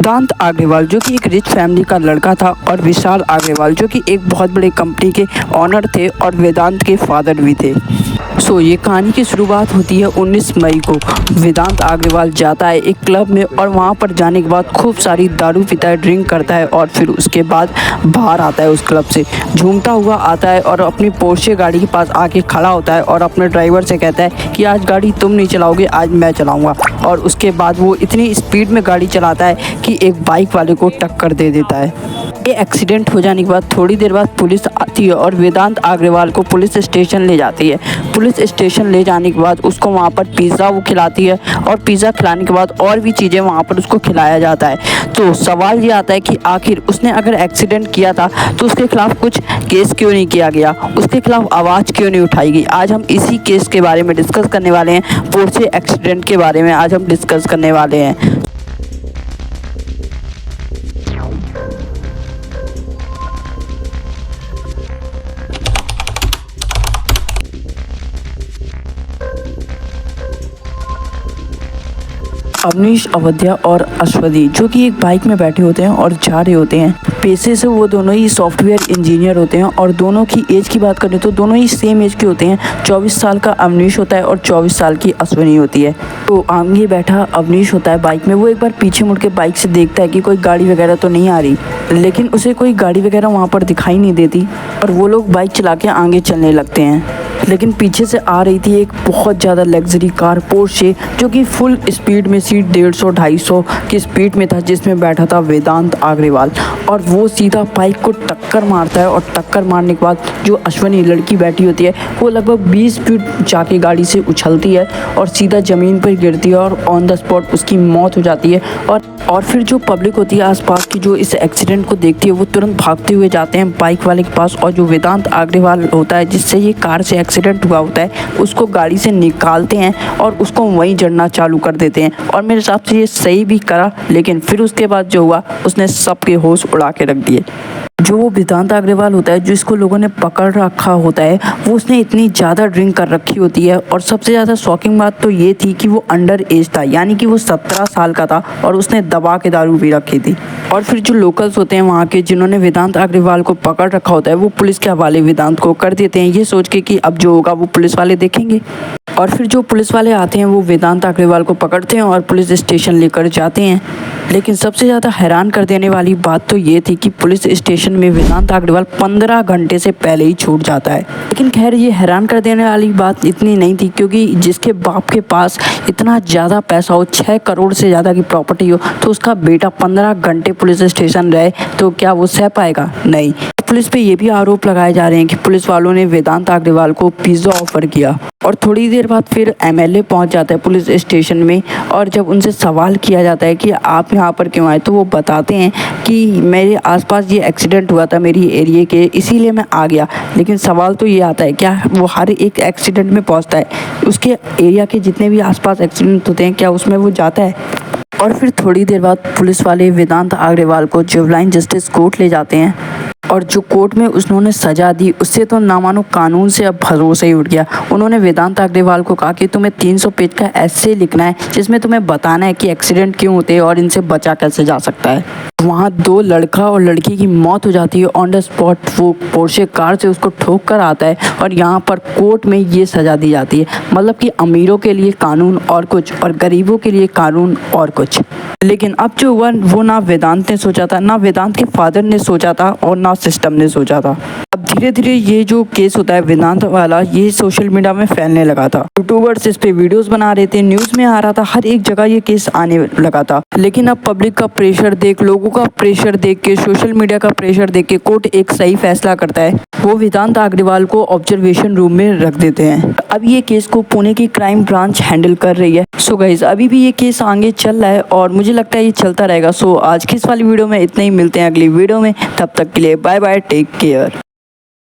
वेदांत अग्रवाल जो कि एक रिच फैमिली का लड़का था और विशाल अग्रवाल जो कि एक बहुत बड़े कंपनी के ऑनर थे और वेदांत के फादर भी थे। ये कहानी की शुरुआत होती है 19 मई को। वेदांत अग्रवाल जाता है एक क्लब में और वहाँ पर जाने के बाद खूब सारी दारू पीता है, ड्रिंक करता है और फिर उसके बाद बाहर आता है उस क्लब से झूमता हुआ आता है और अपनी पोर्शे गाड़ी के पास आके खड़ा होता है और अपने ड्राइवर से कहता है कि आज गाड़ी तुम नहीं चलाओगे, आज मैं चलाऊँगा। और उसके बाद वो इतनी स्पीड में गाड़ी चलाता है कि एक बाइक वाले को टक्कर दे देता है। ये एक्सीडेंट हो जाने के बाद थोड़ी देर बाद पुलिस आती है और वेदांत अग्रवाल को पुलिस स्टेशन ले जाती है। पुलिस स्टेशन ले जाने के बाद उसको वहाँ पर पिज़्ज़ा वो खिलाती है और पिज़्ज़ा खिलाने के बाद और भी चीज़ें वहाँ पर उसको खिलाया जाता है। तो सवाल ये आता है कि आखिर उसने अगर एक्सीडेंट किया था तो उसके खिलाफ कुछ केस क्यों नहीं किया गया, उसके खिलाफ आवाज़ क्यों नहीं उठाई गई। आज हम इसी केस के बारे में डिस्कस करने वाले हैं, पोर्शे एक्सीडेंट के बारे में आज हम डिस्कस करने वाले हैं। अवनीश अवध्या और अश्वदी जो कि एक बाइक में बैठे होते हैं और जा रहे होते हैं। पेशे से वो दोनों ही सॉफ्टवेयर इंजीनियर होते हैं और दोनों की एज की बात करें तो दोनों ही सेम एज के होते हैं। 24 साल का अवनीश होता है और 24 साल की अश्वनी होती है। तो आगे बैठा अवनीश होता है बाइक में, वो एक बार पीछे मुड़ के बाइक से देखता है कि कोई गाड़ी वगैरह तो नहीं आ रही, लेकिन उसे कोई गाड़ी वगैरह वहाँ पर दिखाई नहीं देती और वो लोग बाइक चला के आगे चलने लगते हैं। लेकिन पीछे से आ रही थी एक बहुत ज़्यादा लग्जरी कार पोर्शे जो कि फुल स्पीड में सीट 150-250 की स्पीड में था, जिसमें बैठा था वेदांत अग्रवाल और वो सीधा बाइक को टक्कर मारता है। और टक्कर मारने के बाद जो अश्वनी लड़की बैठी होती है वो लगभग 20 फीट जाके गाड़ी से उछलती है और सीधा ज़मीन पर गिरती है और ऑन द स्पॉट उसकी मौत हो जाती है। और फिर जो पब्लिक होती है आसपास की जो इस एक्सीडेंट को देखती है वो तुरंत भागते हुए जाते हैं बाइक वाले के पास और जो वेदांत अग्रवाल होता है जिससे ये कार से एक्सीडेंट हुआ होता है उसको गाड़ी से निकालते हैं और उसको वहीं जड़ना चालू कर देते हैं। और मेरे हिसाब से ये सही भी करा, लेकिन फिर उसके बाद जो हुआ उसने सबके होश उड़ा के रख दिए। जो वो वेदांत अग्रवाल होता है जिसको लोगों ने पकड़ रखा होता है वो उसने इतनी ज़्यादा ड्रिंक कर रखी होती है और सबसे ज़्यादा शॉकिंग बात तो ये थी कि वो अंडर एज था, यानी कि वो 17 साल का था और उसने दबा के दारू पी रखी थी। और फिर जो लोकल्स होते हैं वहाँ के जिन्होंने वेदांत अग्रवाल को पकड़ रखा होता है वो पुलिस के हवाले वेदांत को कर देते हैं, ये सोच के कि अब जो होगा वो पुलिस वाले देखेंगे। और फिर जो पुलिस वाले आते हैं वो वेदांत अग्रवाल को पकड़ते हैं और पुलिस स्टेशन लेकर जाते हैं। लेकिन सबसे ज़्यादा हैरान कर देने वाली बात तो ये थी कि पुलिस स्टेशन में वेदांत अग्रवाल 15 घंटे से पहले ही छूट जाता है। लेकिन खैर ये हैरान कर देने वाली बात इतनी नहीं थी, क्योंकि जिसके बाप के पास इतना ज़्यादा पैसा हो, 6 करोड़ से ज़्यादा की प्रॉपर्टी हो, तो उसका बेटा 15 घंटे पुलिस स्टेशन रहे तो क्या वो सह पाएगा? नहीं। पुलिस पे ये भी आरोप लगाए जा रहे हैं कि पुलिस वालों ने वेदांत अग्रवाल को पिज़्ज़ा ऑफर किया। और थोड़ी देर बाद फिर एमएलए पहुंच जाता है पुलिस स्टेशन में और जब उनसे सवाल किया जाता है कि आप यहाँ पर क्यों आए, तो वो बताते हैं कि मेरे आसपास ये एक्सीडेंट हुआ था मेरी एरिया के, इसीलिए मैं आ गया। लेकिन सवाल तो ये आता है क्या वो हर एक एक्सीडेंट में पहुँचता है? उसके एरिया के जितने भी आसपास एक्सीडेंट होते हैं क्या उसमें वो जाता है? और फिर थोड़ी देर बाद पुलिस वाले वेदांत अग्रवाल को जुवेनाइल जस्टिस कोर्ट ले जाते हैं और जो कोर्ट में उन्होंने सजा दी उससे तो ना मानो कानून से अब भरोसा ही उठ गया। उन्होंने वेदांत अग्रवाल को कहा कि तुम्हें 300 पेज का एस्से लिखना है जिसमें तुम्हें बताना है कि एक्सीडेंट क्यों होते हैं और इनसे बचा कैसे जा सकता है। वहाँ 2 लड़का और लड़की की मौत हो जाती है ऑन द स्पॉट, वो पोर्शे कार से उसको ठोक कर आता है और यहाँ पर कोर्ट में ये सज़ा दी जाती है। मतलब कि अमीरों के लिए कानून और कुछ और गरीबों के लिए कानून और कुछ। लेकिन अब जो हुआ वो ना वेदांत ने सोचा था, ना वेदांत के फादर ने सोचा था और ना सिस्टम ने सोचा था। अब धीरे धीरे ये जो केस होता है वेदांत वाला ये सोशल मीडिया में फैलने लगा था। यूट्यूबर्स इस पे वीडियोस बना रहे थे, न्यूज़ में आ रहा था, हर एक जगह ये केस आने लगा था। लेकिन अब पब्लिक का प्रेशर देख, लोगों का प्रेशर देख के, सोशल मीडिया का प्रेशर देख के कोर्ट एक सही फैसला करता है। वो वेदांत अग्रवाल को ऑब्जर्वेशन रूम में रख देते हैं। अब ये केस को पुणे की क्राइम ब्रांच हैंडल कर रही है। सो गाइस अभी भी ये केस आगे चल रहा है और मुझे लगता है ये चलता रहेगा। सो आज की इस वाली वीडियो में इतना ही, मिलते हैं अगली वीडियो में, तब तक के लिए बाय बाय, टेक केयर।